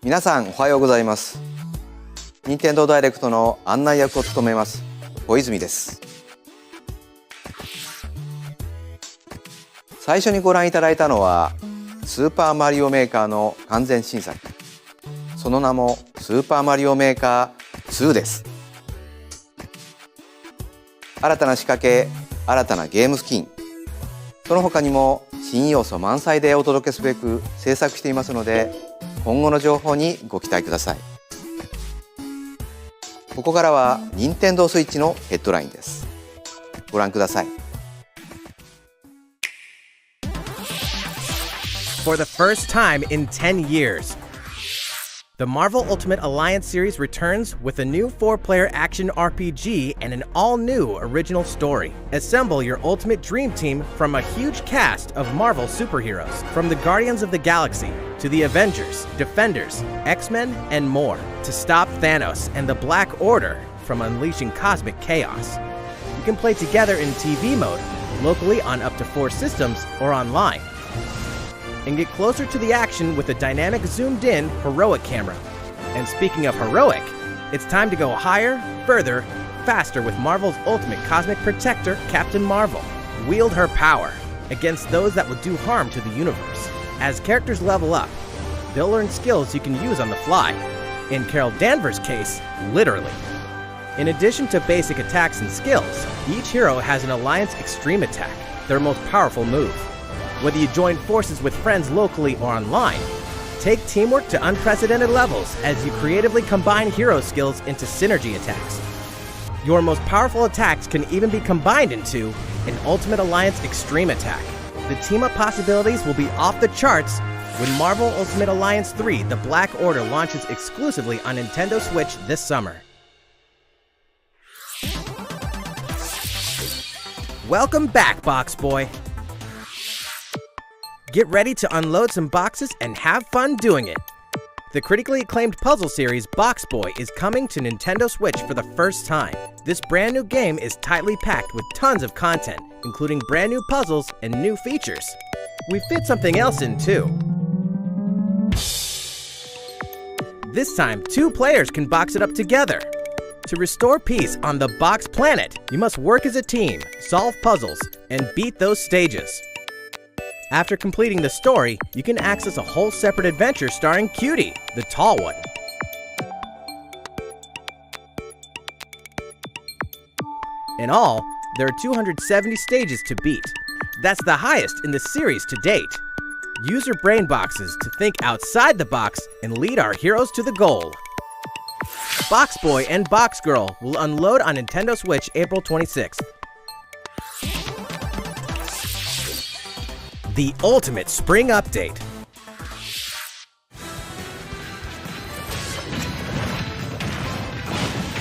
皆さんおはようございます。任天堂ダイレクトの案内役を務めます小泉です。最初にご覧いただいたのはスーパーマリオメーカーの完全新作、その名もスーパーマリオメーカー2です。新たな仕掛け、新たなゲームスキン、その他にも新要素満載でお届けすべく制作していますので、今後の情報にご期待ください。ここからは任天堂スイッチのヘッドラインです。ご覧ください。For the first time in 10 years, the Marvel Ultimate Alliance series returns with a new 4-player action RPG and an all-new original story. Assemble your ultimate dream team from a huge cast of Marvel superheroes, from the Guardians of the Galaxy to the Avengers, Defenders, X-Men, and more, to stop Thanos and the Black Order from unleashing cosmic chaos. You can play together in TV mode, locally on up to 4 systems, or online, and get closer to the action with a dynamic zoomed-in heroic camera. And speaking of heroic, it's time to go higher, further, faster with Marvel's ultimate cosmic protector, Captain Marvel. Wield her power against those that will do harm to the universe. As characters level up, they'll learn skills you can use on the fly. In Carol Danvers' case, literally. In addition to basic attacks and skills, each hero has an Alliance Extreme Attack, their most powerful move. Whether you join forces with friends locally or online, take teamwork to unprecedented levels as you creatively combine hero skills into synergy attacks. Your most powerful attacks can even be combined into an Ultimate Alliance Extreme Attack. The team-up possibilities will be off the charts when Marvel Ultimate Alliance 3: The Black Order launches exclusively on Nintendo Switch this summer. Welcome back, Box Boy! Get ready to unload some boxes and have fun doing it. The critically acclaimed puzzle series Box Boy is coming to Nintendo Switch for the first time. This brand new game is tightly packed with tons of content, including brand new puzzles and new features. We fit something else in too. This time, 2 players can box it up together. To restore peace on the Box Planet, you must work as a team, solve puzzles, and beat those stages. After completing the story, you can access a whole separate adventure starring Cutie, the tall one. In all, there are 270 stages to beat. That's the highest in the series to date. Use your brain boxes to think outside the box and lead our heroes to the goal. Box Boy and Box Girl will unload on Nintendo Switch April 26th. The Ultimate Spring Update.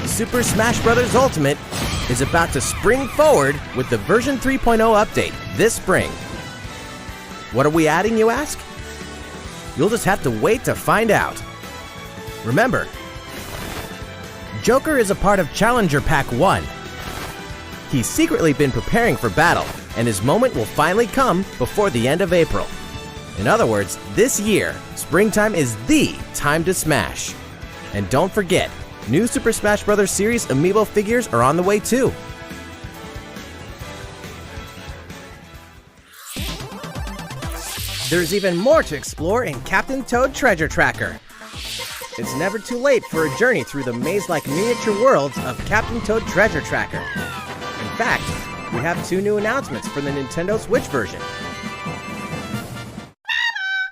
Super Smash Bros. Ultimate is about to spring forward with the version 3.0 update this spring. What are we adding, you ask? You'll just have to wait to find out. Remember, Joker is a part of Challenger Pack 1. He's secretly been preparing for battle, and his moment will finally come before the end of April. In other words, this year, springtime is the time to smash. And don't forget, new Super Smash Bros. Series amiibo figures are on the way too. There's even more to explore in Captain Toad Treasure Tracker. It's never too late for a journey through the maze-like miniature worlds of Captain Toad Treasure Tracker. In fact, we have 2 new announcements for the Nintendo Switch version.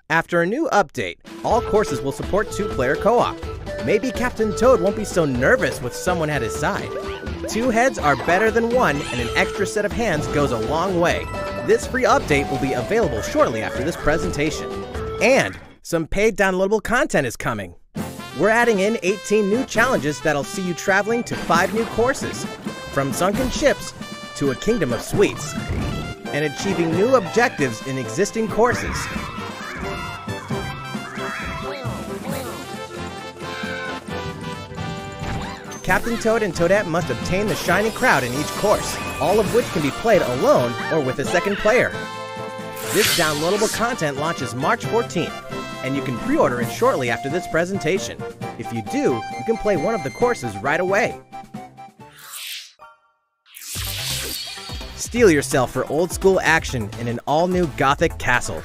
After a new update, all courses will support 2-player co-op. Maybe Captain Toad won't be so nervous with someone at his side. 2 heads are better than 1, and an extra set of hands goes a long way. This free update will be available shortly after this presentation. And some paid downloadable content is coming. We're adding in 18 new challenges that'll see you traveling to 5 new courses, from sunken ships to a kingdom of sweets, and achieving new objectives in existing courses. Captain Toad and Toadette must obtain the Shiny Crowd in each course, all of which can be played alone or with a second player. This downloadable content launches March 14th, and you can pre-order it shortly after this presentation. If you do, you can play one of the courses right away. Steel yourself for old-school action in an all-new Gothic castle.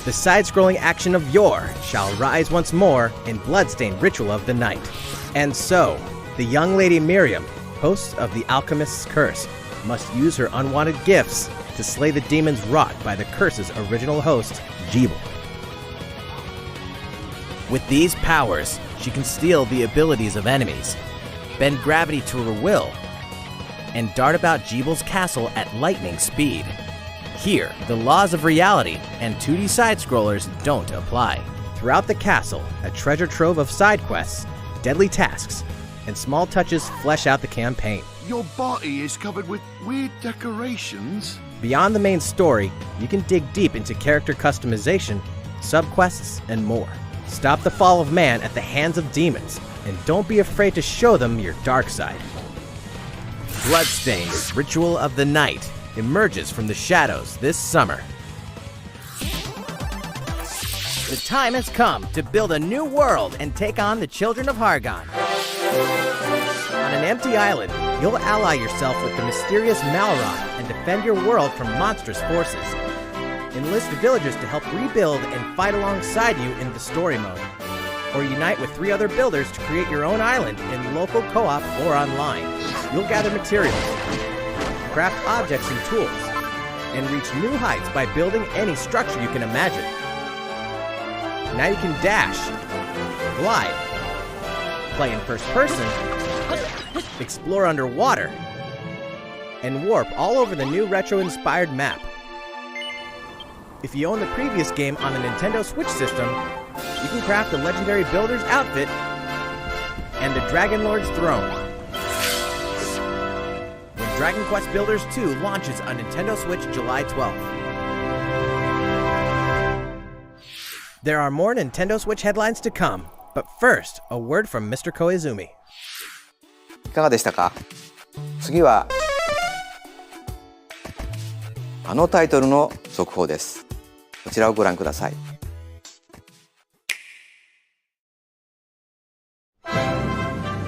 The side-scrolling action of yore shall rise once more in bloodstained ritual of the night. And so, the young lady Miriam, host of the Alchemist's Curse, must use her unwanted gifts to slay the demons wrought by the curse's original host, Jeeble. With these powers, she can steal the abilities of enemies, bend gravity to her will, and dart about Jeeble's castle at lightning speed. Here, the laws of reality and 2D side-scrollers don't apply. Throughout the castle, a treasure trove of side quests, deadly tasks, and small touches flesh out the campaign. Your body is covered with weird decorations. Beyond the main story, you can dig deep into character customization, subquests, and more. Stop the fall of man at the hands of demons, and don't be afraid to show them your dark side. Bloodstained Ritual of the Night emerges from the shadows this summer. The time has come to build a new world and take on the children of Hargon. On an empty island, you'll ally yourself with the mysterious Malroth and defend your world from monstrous forces. Enlist villagers to help rebuild and fight alongside you in the story mode. Or unite with 3 other builders to create your own island in local co-op or online. You'll gather materials, craft objects and tools, and reach new heights by building any structure you can imagine. Now you can dash, glide, play in first person, explore underwater, and warp all over the new retro-inspired map. If you own the previous game on the Nintendo Switch system, you can craft the legendary builder's outfit and the Dragon Lord's throne. When Dragon Quest Builders 2 launches on Nintendo Switch July 12th. There are more Nintendo Switch headlines to come, but first, a word from Mr. Koizumi. いかがでしたか？次はあのタイトルの続報です。こちらをご覧ください。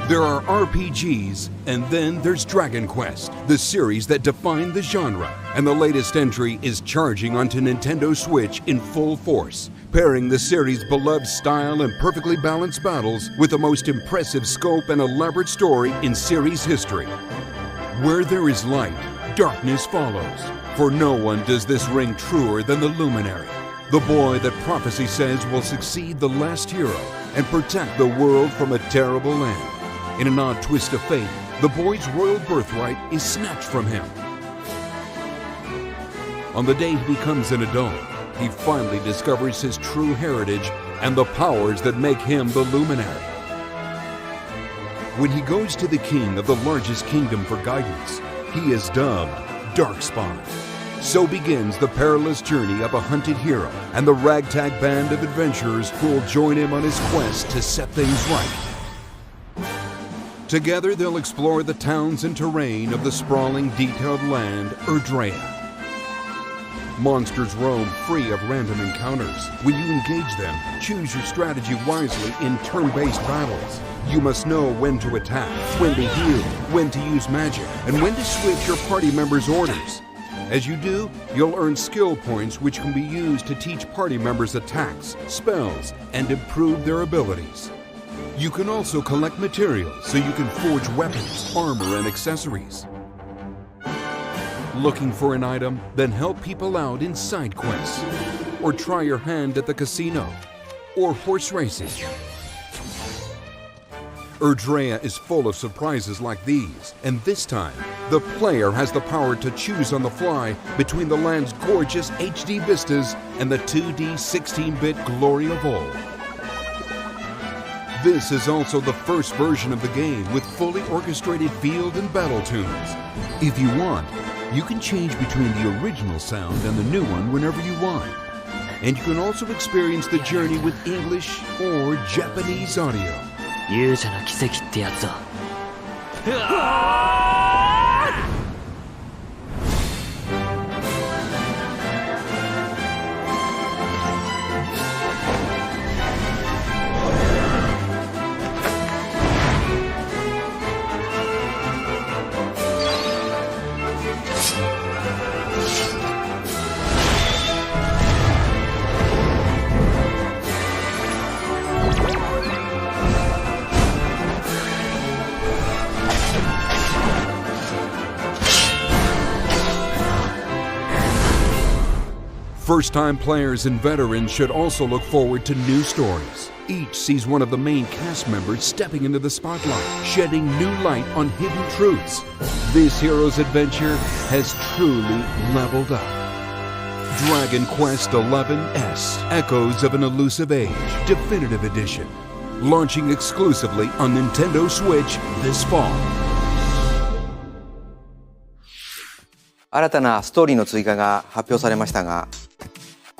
There are RPGs, and then there's Dragon Quest, the series that defined the genre. And the latest entry is charging onto Nintendo Switch in full force, pairing the series' beloved style and perfectly balanced battles with the most impressive scope and elaborate story in series history. Where there is light, darkness follows. For no one does this ring truer than the Luminary, the boy that prophecy says will succeed the last hero and protect the world from a terrible end. In an odd twist of fate, the boy's royal birthright is snatched from him. On the day he becomes an adult, he finally discovers his true heritage and the powers that make him the Luminary. When he goes to the king of the largest kingdom for guidance, he is dubbed Darkspawn. So begins the perilous journey of a hunted hero and the ragtag band of adventurers who will join him on his quest to set things right. Together they'll explore the towns and terrain of the sprawling, detailed land, Erdrea. Monsters roam free of random encounters. When you engage them, choose your strategy wisely in turn-based battles. You must know when to attack, when to heal, when to use magic, and when to switch your party members' orders. As you do, you'll earn skill points which can be used to teach party members attacks, spells, and improve their abilities. You can also collect materials so you can forge weapons, armor, and accessories. Looking for an item? Then help people out in side quests. Or try your hand at the casino. Or horse racing. Erdrea is full of surprises like these, and this time, the player has the power to choose on the fly between the land's gorgeous HD vistas and the 2D 16-bit glory of old. This is also the first version of the game with fully orchestrated field and battle tunes. If you want, you can change between the original sound and the new one whenever you want. And you can also experience the journey with English or Japanese audio. 勇者の奇跡ってやつだ。 First-time players and veterans should also look forward to new stories. Each sees one of the main cast members stepping into the spotlight, shedding new light on hidden truths. This hero's adventure has truly leveled up. Dragon Quest XI's Echoes of an Elusive Age Definitive Edition, launching exclusively on Nintendo Switch this fall. 新たなストーリーの追加が発表されましたが、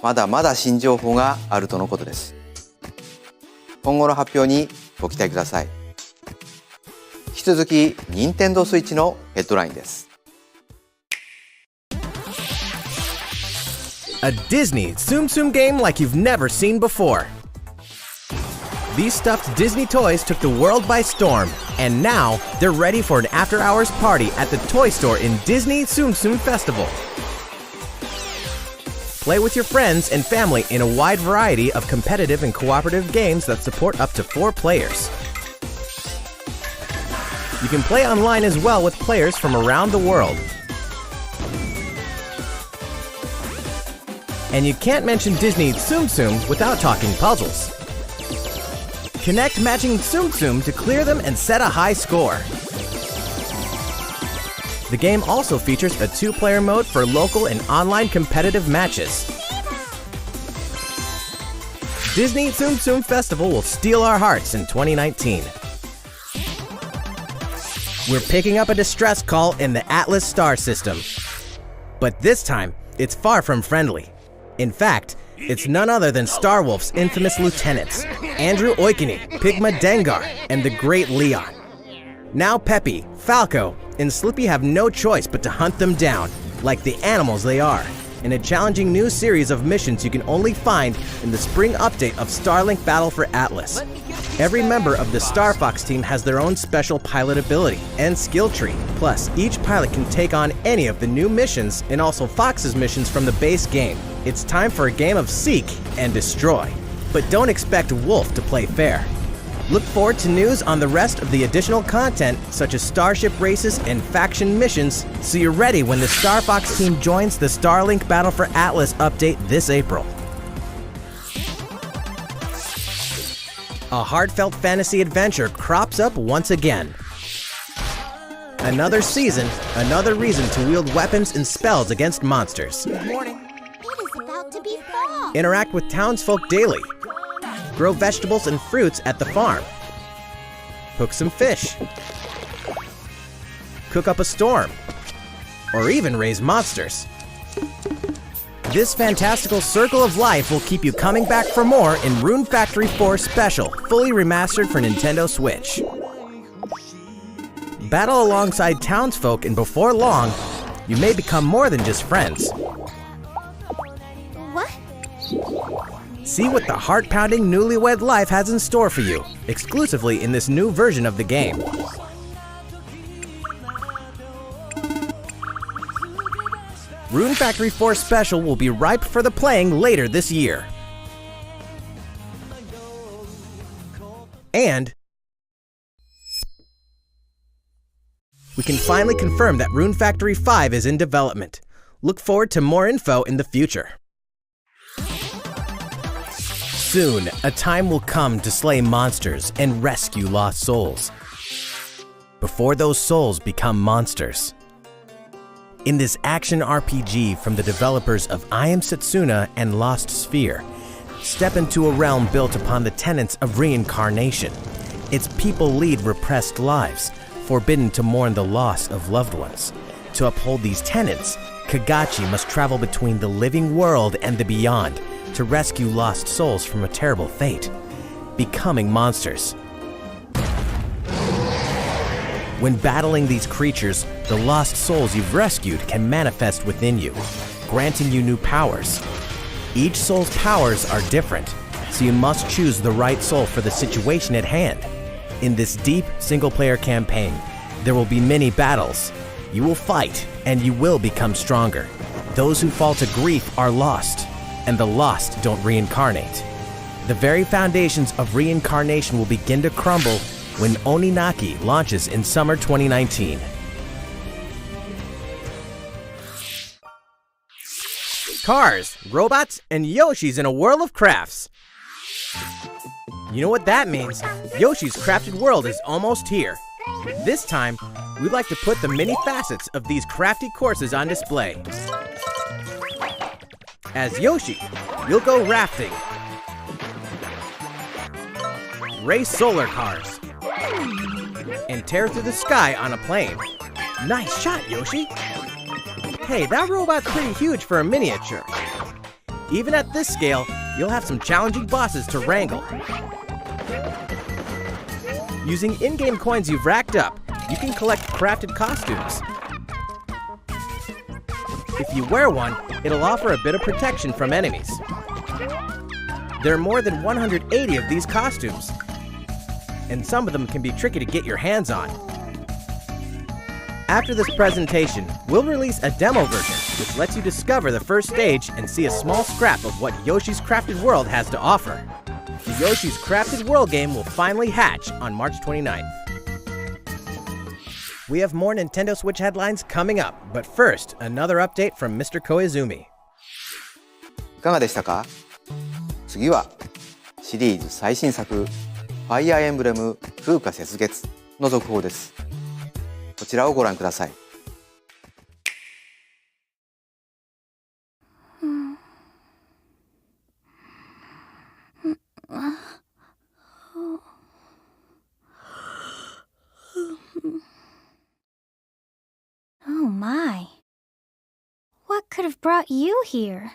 まだまだ新情報があるとのことです。今後の発表にご期待ください。引き続き、Nintendo Switch のヘッドラインです。A Disney Tsum Tsum game like you've never seen before. These stuffed Disney toys took the world by storm, and now they're ready for an after-hours party at the toy store in Disney Tsum Tsum Festival. Play with your friends and family in a wide variety of competitive and cooperative games that support up to 4 players. You can play online as well with players from around the world. And you can't mention Disney Tsum Tsum without talking puzzles. Connect matching Tsum Tsum to clear them and set a high score. The game also features a 2-player mode for local and online competitive matches. Disney Tsum Tsum Festival will steal our hearts in 2019. We're picking up a distress call in the Atlas star system. But this time, it's far from friendly. In fact, it's none other than Starwolf's infamous lieutenants, Andrew Oikini, Pigma Dengar, and the Great Leon. Now Peppy, Falco, and Slippy have no choice but to hunt them down, like the animals they are, in a challenging new series of missions you can only find in the spring update of Starlink Battle for Atlas. Every member of the Starfox team has their own special pilot ability and skill tree. Plus, each pilot can take on any of the new missions and also Fox's missions from the base game. It's time for a game of seek and destroy. But don't expect Wolf to play fair. Look forward to news on the rest of the additional content, such as starship races and faction missions, so you're ready when the Starfox team joins the Starlink Battle for Atlas update this April. A heartfelt fantasy adventure crops up once again. Another season, another reason to wield weapons and spells against monsters. Good morning. It is about to be fall. Interact with townsfolk daily. Grow vegetables and fruits at the farm. Hook some fish. Cook up a storm. Or even raise monsters. This fantastical circle of life will keep you coming back for more in Rune Factory 4 Special, fully remastered for Nintendo Switch. Battle alongside townsfolk, and before long, you may become more than just friends. See what the heart-pounding newlywed life has in store for you, exclusively in this new version of the game. Rune Factory 4 Special will be ripe for the playing later this year. And we can finally confirm that Rune Factory 5 is in development. Look forward to more info in the future. Soon, a time will come to slay monsters and rescue lost souls, before those souls become monsters. In this action RPG from the developers of I Am Setsuna and Lost Sphere, step into a realm built upon the tenets of reincarnation. Its people lead repressed lives, forbidden to mourn the loss of loved ones. To uphold these tenets, Kagachi must travel between the living world and the beyond to rescue lost souls from a terrible fate, becoming monsters. When battling these creatures, the lost souls you've rescued can manifest within you, granting you new powers. Each soul's powers are different, so you must choose the right soul for the situation at hand. In this deep single-player campaign, there will be many battles. You will fight, and you will become stronger. Those who fall to grief are lost, and the lost don't reincarnate. The very foundations of reincarnation will begin to crumble when Oninaki launches in summer 2019. Cars, robots, and Yoshis in a world of crafts. You know what that means? Yoshi's Crafted World is almost here. This time, we'd like to put the many facets of these crafty courses on display. As Yoshi, you'll go rafting, race solar cars, and tear through the sky on a plane. Nice shot, Yoshi! Hey, that robot's pretty huge for a miniature. Even at this scale, you'll have some challenging bosses to wrangle. Using in-game coins you've racked up, you can collect crafted costumes. If you wear one, it'll offer a bit of protection from enemies. There are more than 180 of these costumes, and some of them can be tricky to get your hands on. After this presentation, we'll release a demo version, which lets you discover the first stage and see a small scrap of what Yoshi's Crafted World has to offer. The Yoshi's Crafted World game will finally hatch on March 29th. We have more Nintendo Switch headlines coming up, but first, another update from Mr. Koizumi. いかがでしたか？次はシリーズ最新作 Fire Emblem 風化雪月の続報です。こちらをご覧ください。Oh my. What could have brought you here?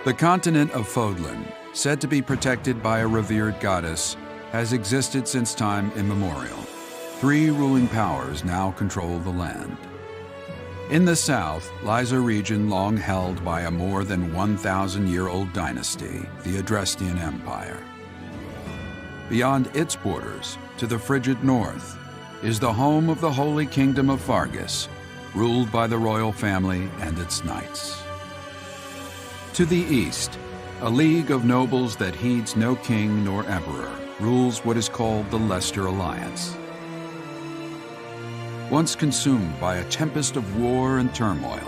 The continent of Fodlan, said to be protected by a revered goddess, has existed since time immemorial. 3 ruling powers now control the land. In the south lies a region long held by a more than 1,000-year-old dynasty, the Adrestian Empire. Beyond its borders, to the frigid north, is the home of the Holy Kingdom of Vargas, ruled by the royal family and its knights. To the east, a league of nobles that heeds no king nor emperor rules what is called the Leicester Alliance. Once consumed by a tempest of war and turmoil,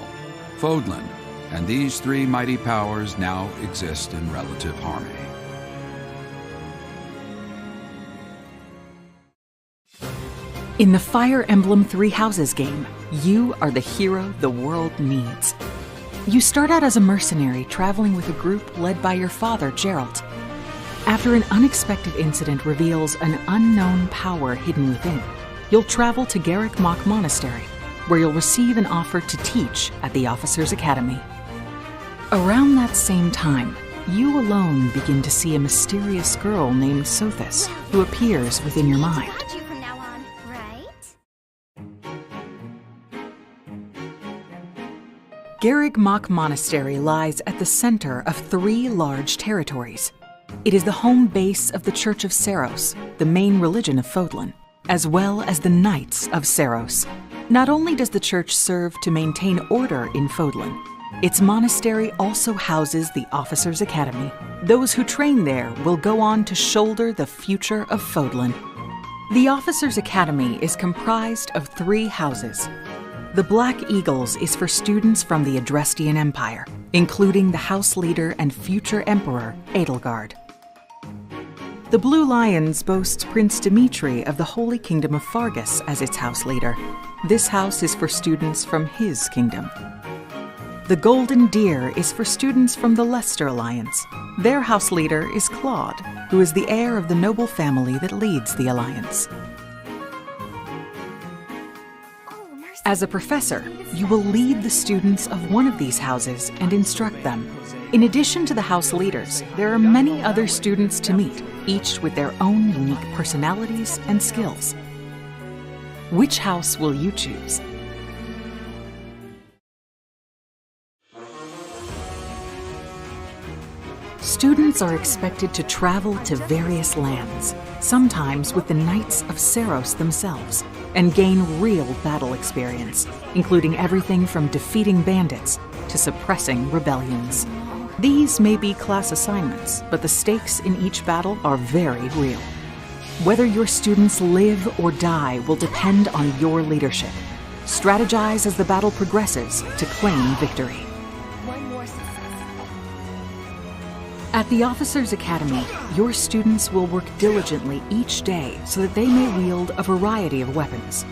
Fodlan and these 3 mighty powers now exist in relative harmony. In the Fire Emblem Three Houses game, you are the hero the world needs. You start out as a mercenary traveling with a group led by your father, Geralt. After an unexpected incident reveals an unknown power hidden within, you'll travel to Garrick Mach Monastery, where you'll receive an offer to teach at the Officers' Academy. Around that same time, you alone begin to see a mysterious girl named Sothis, who appears within your mind. From now on, right? Garreg Mach Monastery lies at the center of 3 large territories. It is the home base of the Church of Seiros, the main religion of Fodlan, as well as the Knights of Seiros. Not only does the church serve to maintain order in Fodlan, its monastery also houses the Officers' Academy. Those who train there will go on to shoulder the future of Fodlan. The Officers' Academy is comprised of 3 houses. The Black Eagles is for students from the Adrestian Empire, including the house leader and future emperor, Edelgard. The Blue Lions boasts Prince Dimitri of the Holy Kingdom of Fargus as its house leader. This house is for students from his kingdom. The Golden Deer is for students from the Leicester Alliance. Their house leader is Claude, who is the heir of the noble family that leads the alliance. As a professor, you will lead the students of one of these houses and instruct them. In addition to the house leaders, there are many other students to meet, each with their own unique personalities and skills. Which house will you choose? Students are expected to travel to various lands, sometimes with the Knights of Seiros themselves, and gain real battle experience, including everything from defeating bandits to suppressing rebellions. These may be class assignments, but the stakes in each battle are very real. Whether your students live or die will depend on your leadership. Strategize as the battle progresses to claim victory. At the Officers' Academy, your students will work diligently each day so that they may wield a variety of weapons.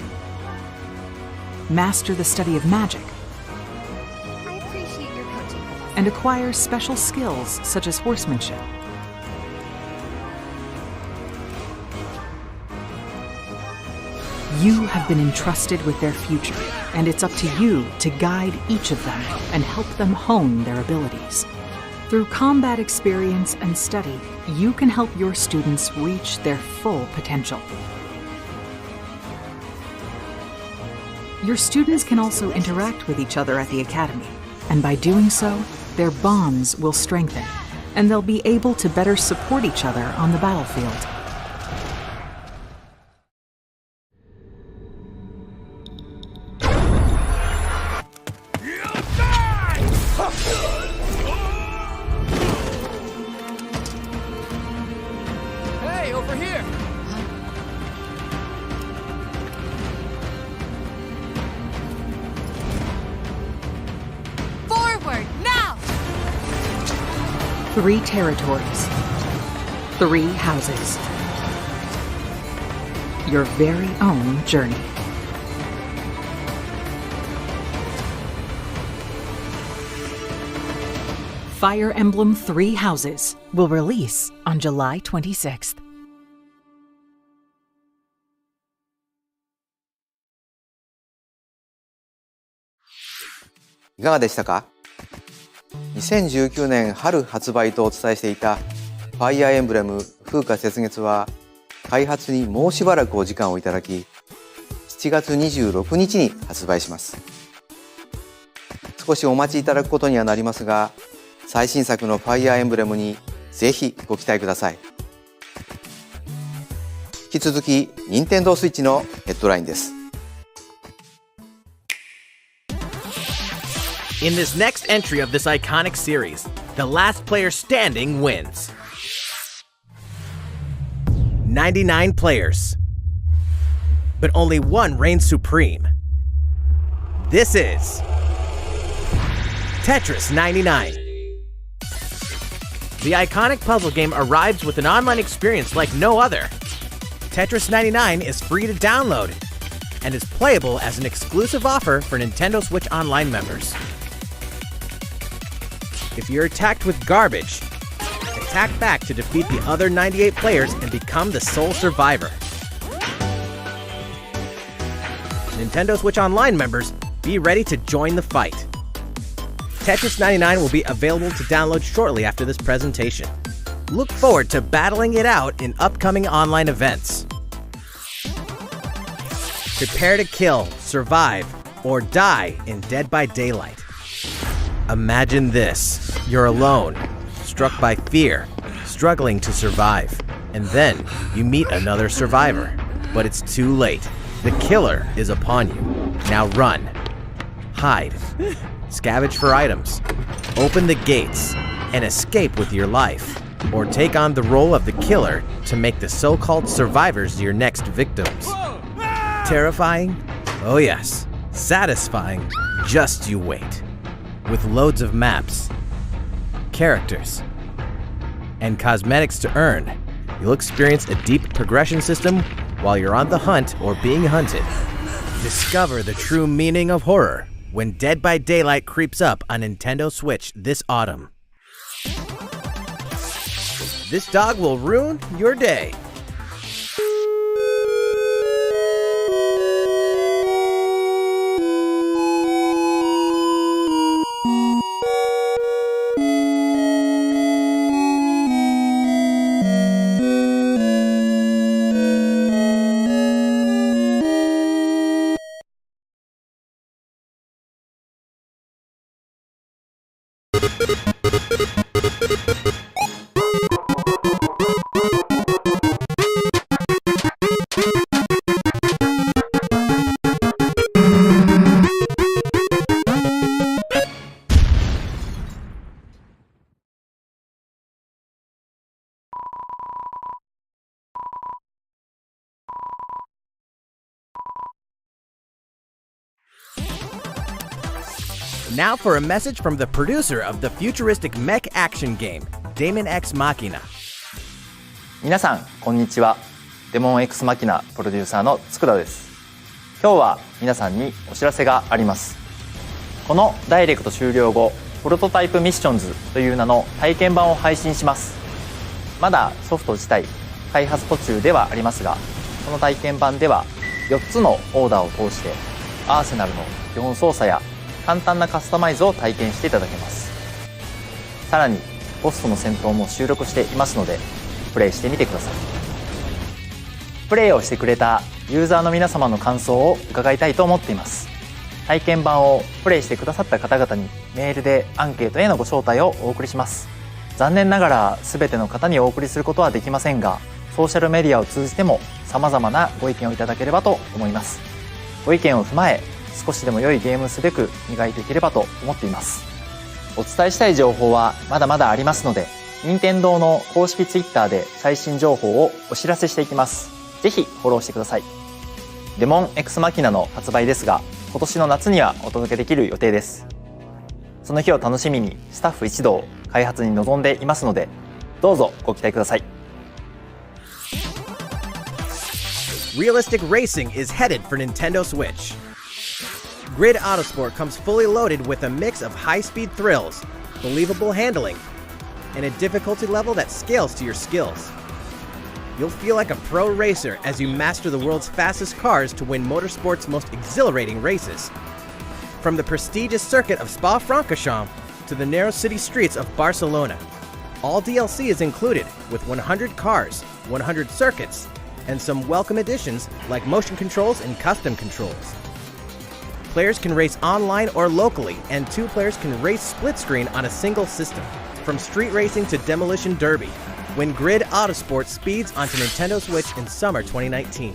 Master the study of magic. I appreciate your coaching. And acquire special skills such as horsemanship. You have been entrusted with their future, and it's up to you to guide each of them and help them hone their abilities. Through combat experience and study, you can help your students reach their full potential. Your students can also interact with each other at the Academy, and by doing so, their bonds will strengthen, and they'll be able to better support each other on the battlefield. Three territories, 3 houses, your very own journey. Fire Emblem 3 Houses will release on July 26th. いかがでしたか？2019年春発売とお伝えしていたファイアーエンブレム風化雪月は開発にもうしばらくお時間をいただき7月26日に発売します。少しお待ちいただくことにはなりますが最新作のファイアーエンブレムにぜひご期待ください。引き続き任天堂スイッチのヘッドラインです。In this next entry of this iconic series, the last player standing wins. 99 players. But only one reigns supreme. This is Tetris 99. The iconic puzzle game arrives with an online experience like no other. Tetris 99 is free to download and is playable as an exclusive offer for Nintendo Switch Online members. If you're attacked with garbage, attack back to defeat the other 98 players and become the sole survivor. Nintendo Switch Online members, be ready to join the fight. Tetris 99 will be available to download shortly after this presentation. Look forward to battling it out in upcoming online events. Prepare to kill, survive, or die in Dead by Daylight. Imagine this. You're alone, struck by fear, struggling to survive. And then you meet another survivor. But it's too late. The killer is upon you. Now run. Hide. Scavenge for items. Open the gates and escape with your life. Or take on the role of the killer to make the so-called survivors your next victims. Terrifying? Oh yes. Satisfying? Just you wait. With loads of maps, characters, and cosmetics to earn, you'll experience a deep progression system while you're on the hunt or being hunted. Discover the true meaning of horror when Dead by Daylight creeps up on Nintendo Switch this autumn. This dog will ruin your day. Now for a message from the producer of the futuristic mech action game, Daemon X Machina. 皆さんこんにちは。デモン X マキナプロデューサーの佃です。今日は皆さんにお知らせがあります。このダイレクト終了後、プロトタイプミッションズという名の体験版を配信します。まだソフト自体開発途中ではありますが、この体験版では4つのオーダーを通してアーセナルの基本操作や簡単なカスタマイズを体験していただけます。さらにボスとの戦闘も収録していますのでプレイしてみてください。プレイをしてくれたユーザーの皆様の感想を伺いたいと思っています。体験版をプレイしてくださった方々にメールでアンケートへのご招待をお送りします。残念ながら全ての方にお送りすることはできませんが、ソーシャルメディアを通じても様々なご意見をいただければと思います。ご意見を踏まえ少しでも良いゲームすべく磨いていければと思っています。お伝えしたい情報はまだまだありますので、任天堂の公式 Twitter で最新情報をお知らせしていきます。ぜひフォローしてください。デモン X マキナの発売ですが、今年の夏にはお届けできる予定です。その日を楽しみにスタッフ一同開発に臨んでいますので、どうぞご期待ください。Realistic racing is headed for Nintendo Switch. Grid Autosport comes fully loaded with a mix of high-speed thrills, believable handling, and a difficulty level that scales to your skills. You'll feel like a pro racer as you master the world's fastest cars to win motorsport's most exhilarating races. From the prestigious circuit of Spa-Francorchamps to the narrow city streets of Barcelona, all DLC is included with 100 cars, 100 circuits, and some welcome additions like motion controls and custom controls. Players can race online or locally, and two players can race split screen on a single system. From street racing to demolition derby, when Grid Autosport speeds onto Nintendo Switch in summer 2019.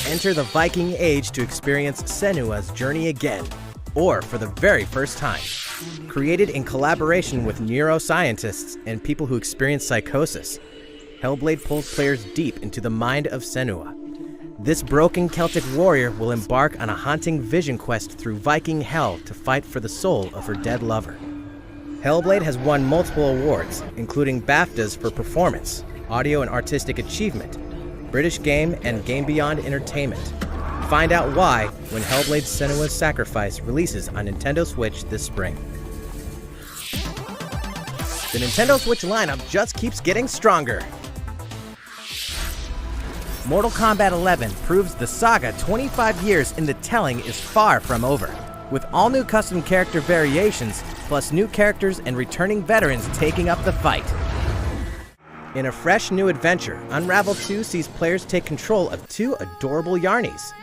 Enter the Viking Age to experience Senua's journey again, or for the very first time. Created in collaboration with neuroscientists and people who experience psychosis, Hellblade pulls players deep into the mind of Senua. This broken Celtic warrior will embark on a haunting vision quest through Viking hell to fight for the soul of her dead lover. Hellblade has won multiple awards, including BAFTAs for performance, audio and artistic achievement, British Game and Game Beyond Entertainment. Find out why when Hellblade Senua's Sacrifice releases on Nintendo Switch this spring. The Nintendo Switch lineup just keeps getting stronger. Mortal Kombat 11 proves the saga 25 years in the telling is far from over, with all new custom character variations, plus new characters and returning veterans taking up the fight. In a fresh new adventure, Unravel 2 sees players take control of two adorable Yarnies.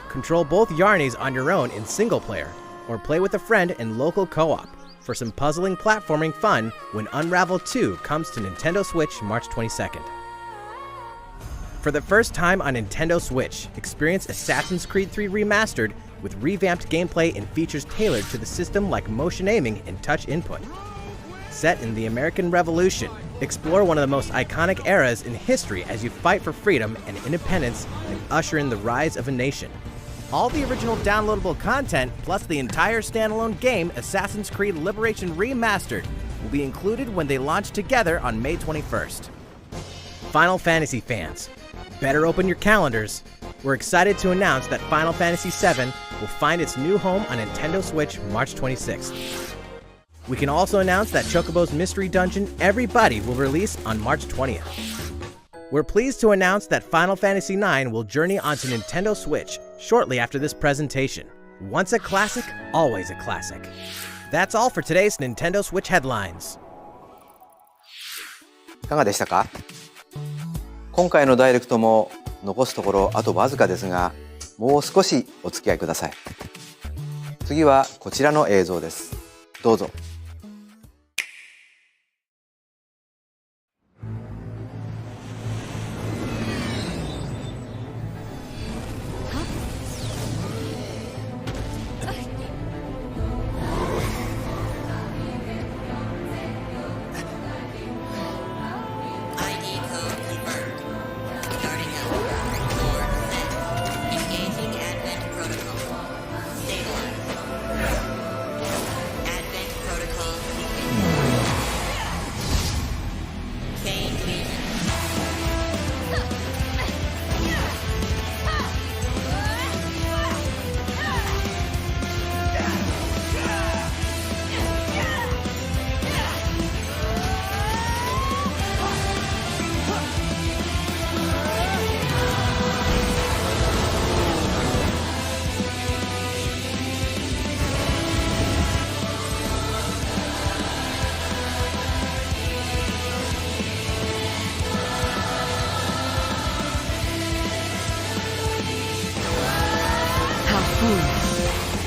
Control both Yarnies on your own in single player, or play with a friend in local co-op for some puzzling platforming fun when Unravel 2 comes to Nintendo Switch March 22nd. For the first time on Nintendo Switch, experience Assassin's Creed 3 Remastered with revamped gameplay and features tailored to the system like motion aiming and touch input. Set in the American Revolution, explore one of the most iconic eras in history as you fight for freedom and independence and usher in the rise of a nation. All the original downloadable content, plus the entire standalone game, Assassin's Creed Liberation Remastered, will be included when they launch together on May 21st. Final Fantasy fans, better open your calendars. We're excited to announce that Final Fantasy VII will find its new home on Nintendo Switch March 26th. We can also announce that Chocobo's Mystery Dungeon Everybody will release on March 20th. We're pleased to announce that Final Fantasy IX will journey onto Nintendo Switch shortly after this presentation. Once a classic, always a classic. That's all for today's Nintendo Switch headlines. いかがでしたか？今回のダイレクトも残すところあとわずかですが、もう少しお付き合いください。次はこちらの映像です。どうぞ。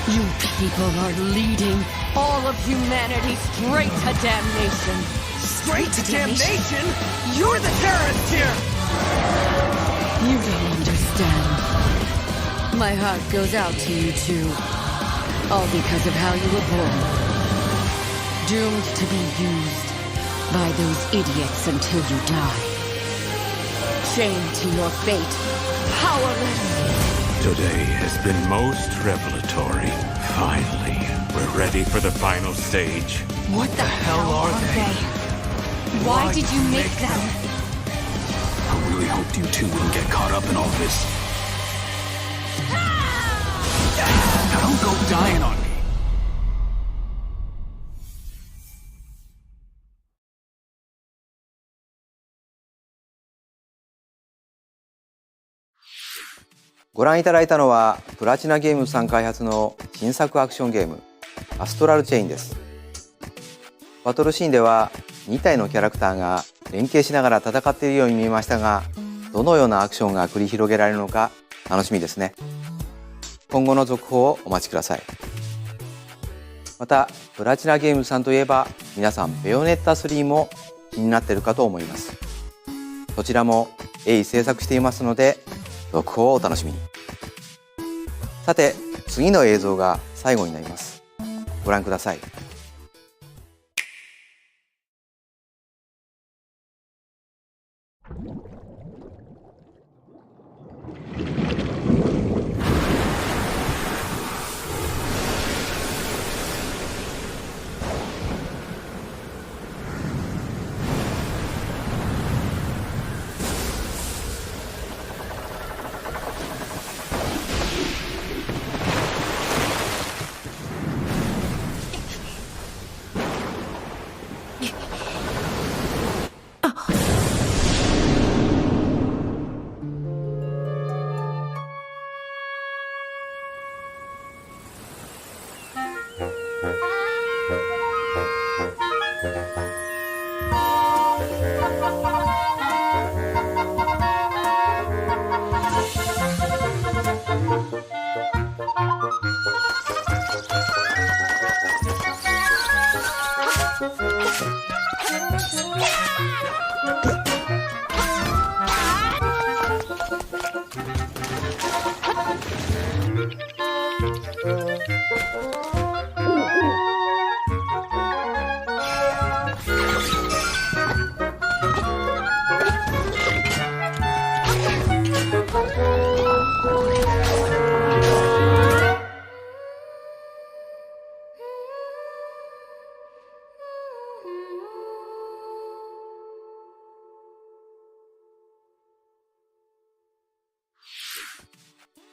You people are leading all of humanity straight to damnation. Straight to damnation? You're the terrorist here! You don't understand. My heart goes out to you too. All because of how you were born. Doomed to be used by those idiots until you die. Chained to your fate. Powerless. Today has been most revelatory. Finally, we're ready for the final stage. What the hell are they? Why did you make them? I really hoped you two wouldn't get caught up in all this. Now don't go dying on me. ご覧いただいたのはプラチナゲームズさん開発の新作アクションゲームアストラルチェインです。バトルシーンでは2体のキャラクターが連携しながら戦っているように見えましたが、どのようなアクションが繰り広げられるのか楽しみですね。今後の続報をお待ちください。またプラチナゲームズさんといえば皆さんベヨネッタ3も気になっているかと思います。そちらも鋭意制作していますので続報をお楽しみに。さて次の映像が最後になります。ご覧ください。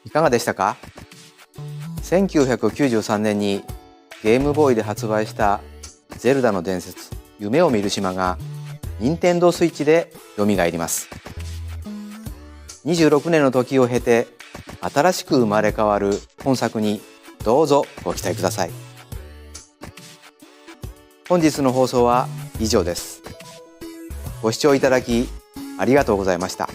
いかがでしたか？1993年にゲームボーイで発売したゼルダの伝説夢を見る島が任天堂スイッチで蘇ります。26年の時を経て新しく生まれ変わる本作にどうぞご期待ください。本日の放送は以上です。ご視聴いただきありがとうございました。